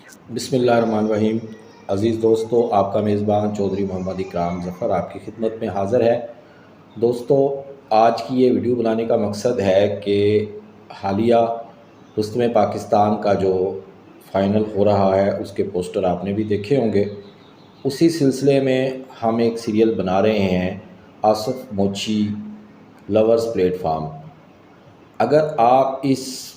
बिस्मिल्लाहिर्रहमानिर्रहीम। अज़ीज़ दोस्तों, आपका मेज़बान चौधरी मोहम्मद इकराम ज़फ़र आपकी खिदमत में हाज़िर है। दोस्तों, आज की ये वीडियो बनाने का मकसद है कि हालिया रुस्तमे पाकिस्तान का जो फ़ाइनल हो रहा है उसके पोस्टर आपने भी देखे होंगे। उसी सिलसिले में हम एक सीरियल बना रहे हैं, आसिफ मोची लवर्स प्लेटफार्म। अगर आप इस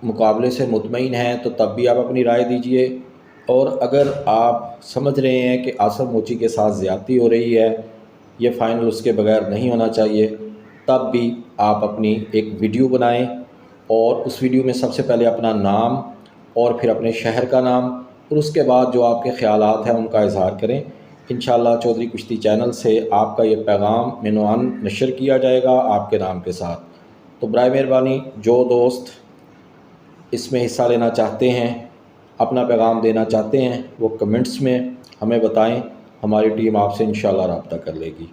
मुकाबले से मुतमईन हैं तो तब भी आप अपनी राय दीजिए, और अगर आप समझ रहे हैं कि आसिफ मोची के साथ ज़्यादती हो रही है, ये फ़ाइनल उसके बगैर नहीं होना चाहिए, तब भी आप अपनी एक वीडियो बनाएं और उस वीडियो में सबसे पहले अपना नाम और फिर अपने शहर का नाम और उसके बाद जो आपके ख़यालात हैं उनका इज़हार करें। इंशाअल्लाह चौधरी कुश्ती चैनल से आपका ये पैगाम मेनूआन नशर किया जाएगा आपके नाम के साथ। तो बराए मेहरबानी जो दोस्त इसमें हिस्सा लेना चाहते हैं, अपना पैगाम देना चाहते हैं, वो कमेंट्स में हमें बताएं। हमारी टीम आपसे इंशाअल्लाह रब्ता कर लेगी।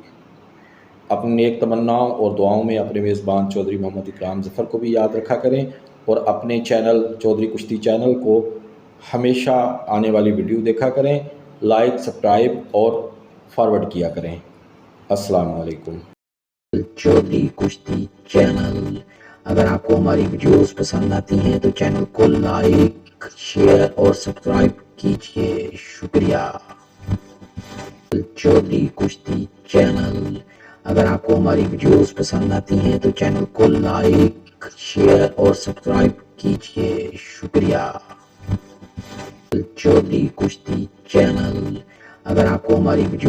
अपनी नेक तमन्नाओं और दुआओं में अपने मेज़बान चौधरी मोहम्मद इकराम ज़फ़र को भी याद रखा करें, और अपने चैनल चौधरी कुश्ती चैनल को हमेशा आने वाली वीडियो देखा करें, लाइक, सब्सक्राइब और फॉरवर्ड किया करें। अस्सलाम वालेकुम। चौधरी कुश्ती चैनल, अगर आपको हमारी वीडियोस पसंद आती हैं तो चैनल को लाइक, शेयर और सब्सक्राइब कीजिए। शुक्रिया। चौधरी कुश्ती चैनल, अगर आपको हमारी वीडियोस पसंद आती हैं तो चैनल को लाइक, शेयर और सब्सक्राइब कीजिए। शुक्रिया। चौधरी कुश्ती चैनल, अगर आपको हमारी वीडियो